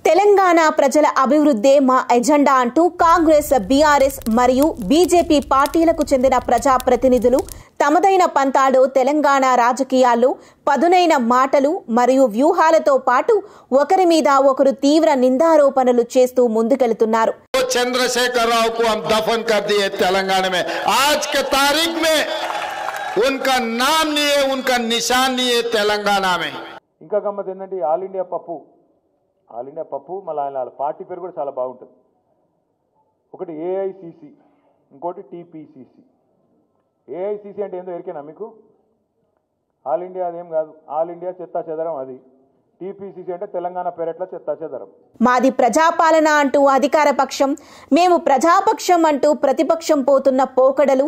తెలంగాణ ప్రజల అభివృద్ధే మా ఎజెండా అంటూ కాంగ్రెస్, బీఆర్ఎస్ మరియు బీజేపీ పార్టీలకు చెందిన ప్రజాప్రతినిధులు తమదైన పంతాలో తెలంగాణ రాజకీయాల్లో పదునైన మాటలు మరియు వ్యూహాలతో పాటు ఒకరి మీద ఒకరు తీవ్ర నిందారోపణలు చేస్తూ ముందుకెళ్తున్నారు. चंद्रशेखर राव को हम दफन कर दिए तेलंगाना में. आज के तारीख में उनका नाम नहीं है, उनका निशान नहीं है तेलंगाना में. ఇంకా గమ్మత్ ఏంటంటే ఆల్ ఇండియా పప్పు మళ్ళీ ఆయన పార్టీ పేరు కూడా చాలా బాగుంటుంది. ఒకటి ఏఐసిసి, ఇంకోటి టీపీసీసీ. ఏఐసిసి అంటే ఏందో ఎరికేనా మీకు? ఆల్ ఇండియా అదేం కాదు, ఆల్ ఇండియా చెత్తా చెదరం అది. టీపీసీసీ అంటే తెలంగాణ పేరట్ల చెత్తా చెదరం. మాది ప్రజాపాలన అంటూ అధికార పక్షం, మేము ప్రజాపక్షం అంటూ ప్రతిపక్షం పోతున్న పోకడలు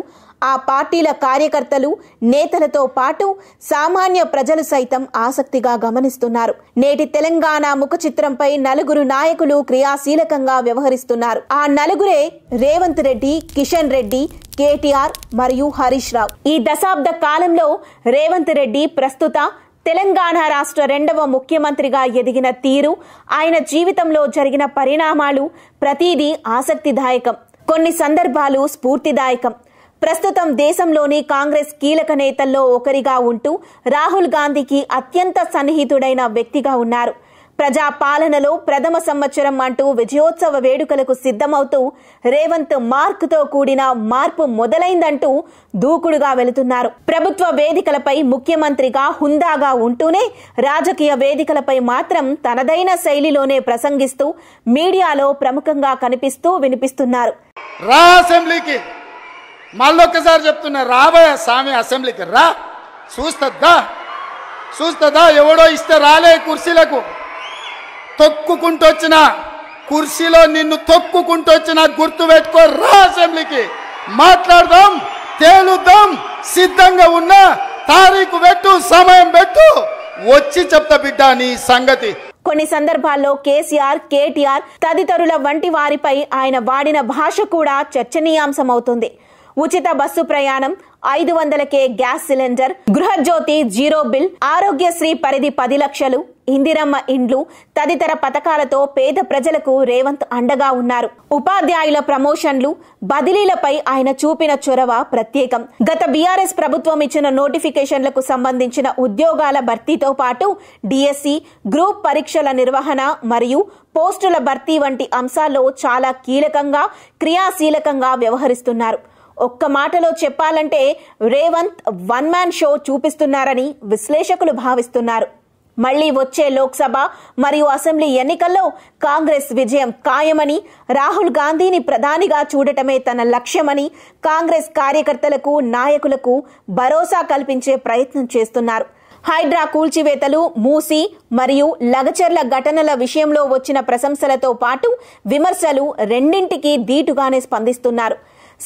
ఆ పార్టీల కార్యకర్తలు, నేతలతో పాటు సామాన్య ప్రజలు సైతం ఆసక్తిగా గమనిస్తున్నారు. నేటి తెలంగాణ ముఖ చిత్రంపై నలుగురు నాయకులు క్రియాశీలకంగా వ్యవహరిస్తున్నారు. ఆ నలుగురే రేవంత్ రెడ్డి, కిషన్ రెడ్డి, కేటీఆర్ మరియు హరీష్ రావు. ఈ దశాబ్ద కాలంలో రేవంత్ రెడ్డి ప్రస్తుత తెలంగాణ రాష్ట్ర 2వ ముఖ్యమంత్రిగా ఎదిగిన తీరు, ఆయన జీవితంలో జరిగిన పరిణామాలు ప్రతిదీ ఆసక్తిదాయకం, కొన్ని సందర్భాలు స్ఫూర్తిదాయకం. ప్రస్తుతం దేశంలోని కాంగ్రెస్ కీలక నేతల్లో ఒకరిగా ఉంటూ రాహుల్ గాంధీకి అత్యంత సన్నిహితుడైన వ్యక్తిగా ఉన్నారు. ప్రజా పాలనలో ప్రథమ సంవత్సరం అంటూ విజయోత్సవ వేడుకలకు సిద్ధమవుతూ రేవంత్ మార్కుతో కూడిన మార్పు మొదలైందంటూ దూకుడుగా వెళుతున్నారు. ప్రభుత్వ వేదికలపై ముఖ్యమంత్రిగా హుందాగా ఉంటూనే రాజకీయ వేదికలపై మాత్రం తనదైన శైలిలోనే ప్రసంగిస్తూ మీడియాలో ప్రముఖంగా కనిపిస్తూ వినిపిస్తున్నారు. రా అసెంబ్లీకి, మళ్ళొక్కసారి చెప్తున్నా, రాబోయే స్వామి అసెంబ్లీకి రా, చూస్తుందా ఎవడో ఇస్తే రాలే కుర్చీలకు, తొక్కుకుంటూ వచ్చిన కుర్చీలో నిన్ను తొక్కుకుంటూ వచ్చిన గుర్తు పెట్టుకో, రా అసెంబ్లీకి, మాట్లాడదాం, తేలుద్దాం, సిద్ధంగా ఉన్నా తారీఖు పెట్టు, సమయం పెట్టు, వచ్చి చెప్తా బిడ్డ నీ సంగతి. కొన్ని సందర్భాల్లో కేసీఆర్, కేటీఆర్ తదితరుల వంటి వారిపై ఆయన వాడిన భాష కూడా చర్చనీయాంశమవుతుంది. ఉచిత బస్సు ప్రయాణం, 500కే gas cylinder, Gruhajyothi zero bill, Aarogyasri పరిధి 10 లక్షలు, ఇందిరమ్మ ఇండ్లు తదితర పథకాలతో పేద ప్రజలకు రేవంత్ అండగా ఉన్నారు. ఉపాధ్యాయుల ప్రమోషన్లు, బదిలీలపై ఆయన చూపిన చొరవ ప్రత్యేకం. గత బీఆర్ఎస్ ప్రభుత్వం ఇచ్చిన నోటిఫికేషన్లకు సంబంధించిన ఉద్యోగాల భర్తీతో పాటు డిఎస్సి, గ్రూప్ పరీక్షల నిర్వహణ మరియు పోస్టుల భర్తీ వంటి అంశాల్లో చాలా కీలకంగా, క్రియాశీలకంగా వ్యవహరిస్తున్నారు. ఒక్క మాటలో చెప్పాలంటే రేవంత్ వన్ మ్యాన్ షో చూపిస్తున్నారని విశ్లేషకులు భావిస్తున్నారు. మళ్లీ వచ్చే లోక్సభ మరియు అసెంబ్లీ ఎన్నికల్లో కాంగ్రెస్ విజయం ఖాయమని, రాహుల్ గాంధీని ప్రధానిగా చూడటమే తన లక్ష్యమని కాంగ్రెస్ కార్యకర్తలకు, నాయకులకు భరోసా కల్పించే ప్రయత్నం చేస్తున్నారు. హైడ్రా కూల్చివేతలు, మూసీ మరియు లగచర్ల ఘటనల విషయంలో వచ్చిన ప్రశంసలతో పాటు విమర్శలు రెండింటికి ధీటుగానే స్పందిస్తున్నారు.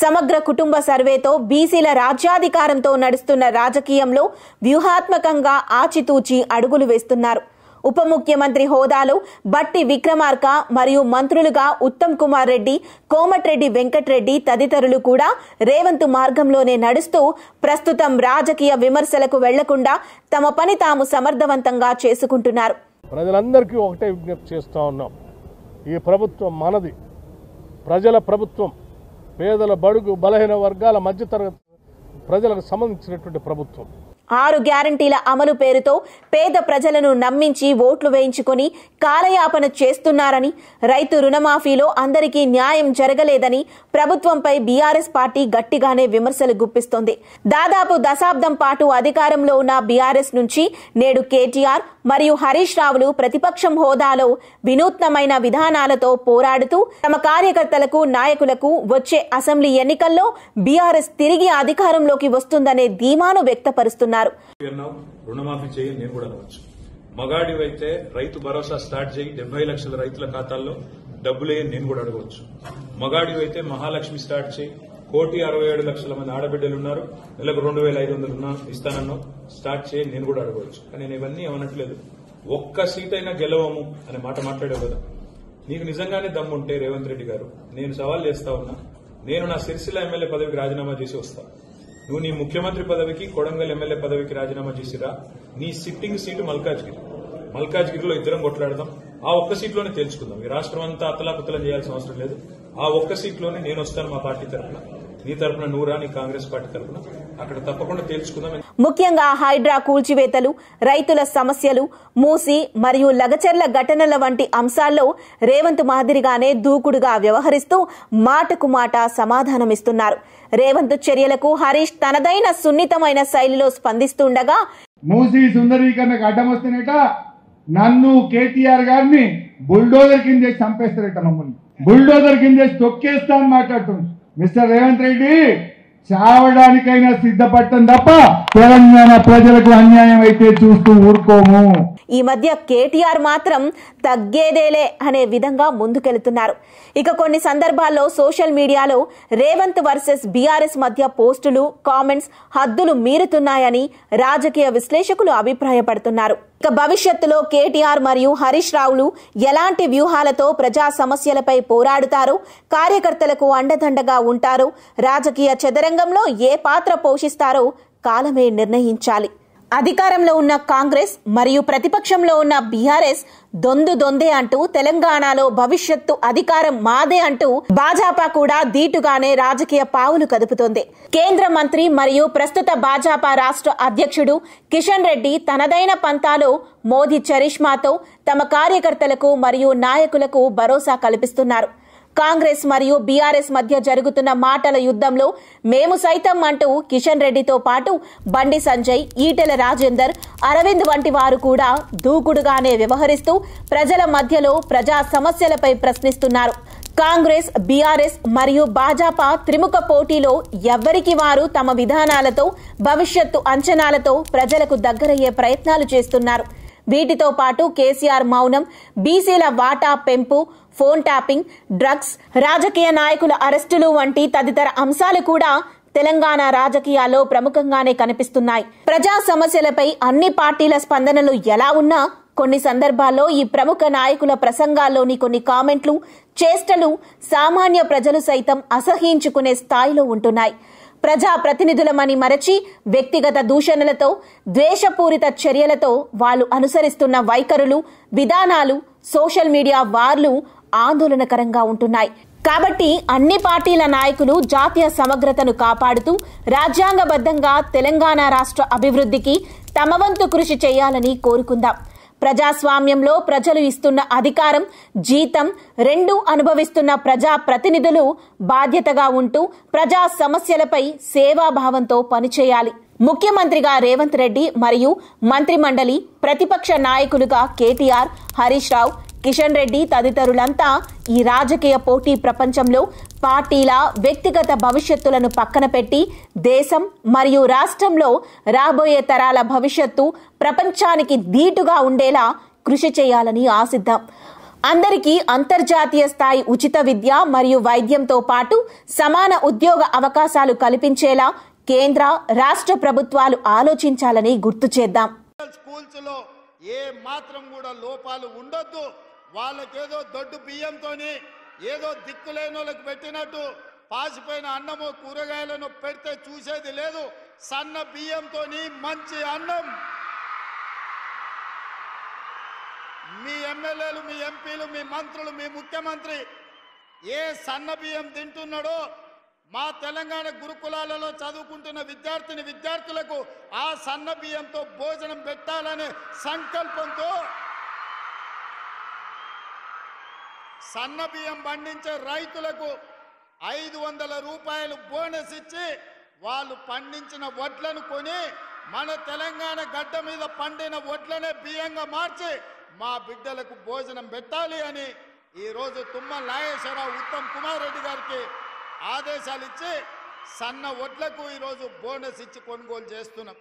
సమగ్ర కుటుంబ సర్వేతో బీసీల రాజ్యాధికారంతో నడుస్తున్న రాజకీయంలో వ్యూహాత్మకంగా ఆచితూచి అడుగులు వేస్తున్నారు. ఉప ముఖ్యమంత్రి హోదాలో బట్టి విక్రమార్క మరియు మంత్రులుగా ఉత్తమ్ కుమార్ రెడ్డి, కోమటిరెడ్డి వెంకటరెడ్డి తదితరులు కూడా రేవంత్ మార్గంలోనే నడుస్తూ ప్రస్తుతం రాజకీయ విమర్శలకు వెళ్లకుండా తమ పని తాము సమర్థవంతంగా చేసుకుంటున్నారు. ప్రజలందరికీ ఒకటే విజ్ఞప్తి చేస్తా ఉన్నాం, ఈ ప్రభుత్వం మనది, ప్రజల ప్రభుత్వం, పేదల, బడుగు, బలహీన వర్గాల, మధ్యతరగతి ప్రజలకు సంబంధించినటువంటి ప్రభుత్వం. 6 గ్యారంటీల అమలు పేరుతో పేద ప్రజలను నమ్మించి ఓట్లు వేయించుకుని కాలయాపన చేస్తున్నారని, రైతు రుణమాఫీలో అందరికీ న్యాయం జరగలేదని ప్రభుత్వంపై బీఆర్ఎస్ పార్టీ గట్టిగానే విమర్శలు గుప్పిస్తోంది. దాదాపు దశాబ్దం పాటు అధికారంలో ఉన్న బీఆర్ఎస్ నుంచి నేడు కేటీఆర్ మరియు హరీష్ రావులు ప్రతిపక్షం హోదాలో వినూత్నమైన విధానాలతో పోరాడుతూ తమ కార్యకర్తలకు, నాయకులకు వచ్చే అసెంబ్లీ ఎన్నికల్లో బీఆర్ఎస్ తిరిగి అధికారంలోకి వస్తుందనే ధీమాను వ్యక్తపరుస్తున్నారు. రుణమాఫీ చేయి నేను కూడా అనవచ్చు. మగాడివైతే రైతు భరోసా స్టార్ట్ చేయి, 70 లక్షల రైతుల ఖాతాల్లో డబ్బులే నేను కూడా అడగవచ్చు. మగాడివైతే మహాలక్ష్మి స్టార్ట్ చేయి, 1,67,00,000 మంది ఆడబిడ్డలు ఉన్నారు, నెలకు 2,500 ఇస్తానన్నావు, స్టార్ట్ చేయి నేను కూడా అడగవచ్చు. కానీ నేను ఇవన్నీ ఏమనట్లేదు. ఒక్క సీట్ అయినా గెలవము అనే మాట మాట్లాడావు కదా, నీకు నిజంగానే దమ్ముంటే రేవంత్ రెడ్డి గారు, నేను సవాల్ చేస్తా ఉన్నా, నేను నా సిరిసిల్ల ఎమ్మెల్యే పదవికి రాజీనామా చేసి వస్తా. నువ్వు నీ ముఖ్యమంత్రి పదవికి, కొడంగల్ ఎమ్మెల్యే పదవికి రాజీనామా చేసిరా. నీ సిట్టింగ్ సీటు మల్కాజ్గిరిలో ఇద్దరం కొట్లాడదాం. ఆ ఒక్క సీట్లోనే తేల్చుకుందాం. ఈ రాష్ట్రం అంతా అతలాకుతలం చేయాల్సిన అవసరం లేదు. ఆ ఒక్క సీట్లోనే నేను వస్తాను మా పార్టీ తరఫున, నీ తరఫున నువ్వురా, నీ కాంగ్రెస్ పార్టీ తరఫున. అక్కడ తప్పకుండా తేల్చుకుందాం. ముఖ్యంగా హైడ్రా కూల్చివేతలు, రైతుల సమస్యలు, మూసి మరియు లగచర్ల ఘటనల వంటి అంశాల్లో రేవంత్ మాదిరిగానే దూకుడుగా వ్యవహరిస్తూ మాటకు మాట సమాధానమిస్తున్నారు. రేవంత్ చర్యలకు హరీష్ తనదైన సున్నితమైన శైలిలో స్పందిస్తుండగా, మూసి సుందరీకరణకు అడ్డం వస్తేనేట నన్ను కేటీఆర్ గారిని బుల్డోజర్ కింద చేసి చంపేస్తారట, మమ్మల్ని బుల్డోజర్ కింద చేసి తొక్కేస్తా అని మాట్లాడుతుంది. మిస్టర్ రేవంత్ రెడ్డి, చావడానికైనా సిద్ధపడటం తప్ప తెలంగాణ ప్రజలకు అన్యాయం అయితే చూస్తూ ఊరుకోము. ఈ మధ్య కేటీఆర్ మాత్రం తగ్గేదేలే అనే విధంగా ముందుకెళ్తున్నారు. ఇక కొన్ని సందర్భాల్లో సోషల్ మీడియాలో రేవంత్ వర్సెస్ బీఆర్ఎస్ మధ్య పోస్టులు, కామెంట్స్ హద్దులు మీరుతున్నాయని రాజకీయ విశ్లేషకులు అభిప్రాయపడుతున్నారు. ఇక భవిష్యత్తులో కేటీఆర్ మరియు హరీష్ రావులు ఎలాంటి వ్యూహాలతో ప్రజా సమస్యలపై పోరాడుతారో, కార్యకర్తలకు అండదండగా ఉంటారో, రాజకీయ చదరంగంలో ఏ పాత్ర పోషిస్తారో కాలమే నిర్ణయించాలి. అధికారంలో ఉన్న కాంగ్రెస్ మరియు ప్రతిపక్షంలో ఉన్న బీఆర్ఎస్ దొందే అంటూ తెలంగాణలో భవిష్యత్తు అధికారం మాదే అంటూ భాజపా కూడా ధీటుగానే రాజకీయ పావులు కదుపుతోంది. కేంద్ర మంత్రి మరియు ప్రస్తుత భాజపా రాష్ట్ర అధ్యక్షుడు కిషన్ రెడ్డి తనదైన పంతాలో మోదీ చరిష్మాతో తమ కార్యకర్తలకు మరియు నాయకులకు భరోసా కల్పిస్తున్నారు. కాంగ్రెస్ మరియు బీఆర్ఎస్ మధ్య జరుగుతున్న మాటల యుద్ధంలో మేము సైతం అంటూ కిషన్ రెడ్డితో పాటు బండి సంజయ్, ఈటెల రాజేందర్, అరవింద్ వంటి వారు కూడా దూకుడుగానే వ్యవహరిస్తూ ప్రజల మధ్యలో ప్రజా సమస్యలపై ప్రశ్నిస్తున్నారు. కాంగ్రెస్, బీఆర్ఎస్ మరియు భాజపా త్రిముఖ పోటీలో ఎవ్వరికి వారు తమ విధానాలతో, భవిష్యత్తు అంచనాలతో ప్రజలకు దగ్గరయ్యే ప్రయత్నాలు చేస్తున్నారు. వీటితో పాటు కేసీఆర్ మౌనం, బీసీల వాటా పెంపు, ఫోన్ ట్యాపింగ్, డ్రగ్స్, రాజకీయ నాయకుల అరెస్టులు వంటి తదితర అంశాలు కూడా తెలంగాణ రాజకీయాల్లో ప్రముఖంగానే కనిపిస్తున్నాయి. ప్రజా సమస్యలపై అన్ని పార్టీల స్పందనలు ఎలా ఉన్నా కొన్ని సందర్భాల్లో ఈ ప్రముఖ నాయకుల ప్రసంగాల్లోని కొన్ని కామెంట్లు, చేష్టలు సామాన్య ప్రజలు సైతం అసహ్యించుకునే స్థాయిలో ఉంటున్నాయి. ప్రజా ప్రతినిధులమని మరచి వ్యక్తిగత దూషణలతో, ద్వేషపూరిత చర్యలతో వాళ్ళు అనుసరిస్తున్న వైఖరులు, విధానాలు సోషల్ మీడియా వార్లు ఆందోళనకరంగా ఉంటున్నాయి. కాబట్టి అన్ని పార్టీల నాయకులు జాతీయ సమగ్రతను కాపాడుతూ రాజ్యాంగబద్ధంగా తెలంగాణ రాష్ట్ర అభివృద్ధికి తమ వంతు కృషి చేయాలని కోరుకుందాం. ప్రజాస్వామ్యంలో ప్రజలు ఇస్తున్న అధికారం, జీతం రెండూ అనుభవిస్తున్న ప్రజా ప్రతినిధులు బాధ్యతగా ఉంటూ ప్రజా సమస్యలపై సేవాభావంతో పనిచేయాలి. ముఖ్యమంత్రిగా రేవంత్ రెడ్డి మరియు మంత్రిమండలి, ప్రతిపక్ష నాయకులుగా కేటీఆర్, హరీష్ రావు, కిషన్ రెడ్డి తదితరులంతా ఈ రాజకీయ పోటీ ప్రపంచంలో పార్టీల వ్యక్తిగత భవిష్యత్తులను పక్కన పెట్టి దేశం మరియు రాష్ట్రంలో రాబోయే తరాల భవిష్యత్తు ప్రపంచానికి ధీటుగా ఉండేలా కృషి చేయాలని ఆశిద్దాం. అందరికీ అంతర్జాతీయ స్థాయి ఉచిత విద్య మరియు వైద్యంతో పాటు సమాన ఉద్యోగ అవకాశాలు కల్పించేలా కేంద్ర, రాష్ట్ర ప్రభుత్వాలు ఆలోచించాలని గుర్తు చేద్దాం. స్కూల్స్ లో ఏ మాత్రం కూడా లోపాలు ఉండొద్దు. వాళ్ళకేదో దొడ్డు బియ్యంతోని ఏదో దిక్కులేని వాళ్ళకి పెట్టినట్టు పాసిపోయిన అన్నము కూరగాయలను పెడితే చూసేది లేదు. సన్న బియ్యంతోని మంచి అన్నం మీ ఎమ్మెల్యేలు, మీ ఎంపీలు, మీ మంత్రులు, మీ ముఖ్యమంత్రి ఏ సన్న బియ్యం తింటున్నాడో మా తెలంగాణ గురుకులాలలో చదువుకుంటున్న విద్యార్థులకు ఆ సన్న బియ్యంతో భోజనం పెట్టాలనే సంకల్పంతో సన్న బియ్యం పండించే రైతులకు 500 రూపాయలు బోనస్ ఇచ్చి వాళ్ళు పండించిన వడ్లను కొని మన తెలంగాణ గడ్డ మీద పండిన వడ్లనే బియ్యంగా మార్చి మా బిడ్డలకు భోజనం పెట్టాలి అని ఈరోజు తుమ్మల నాగేశ్వరరావు, ఉత్తమ్ కుమార్ రెడ్డి గారికి ఆదేశాలు ఇచ్చి సన్న వడ్లకు ఈరోజు బోనస్ ఇచ్చి కొనుగోలు చేస్తున్నాం.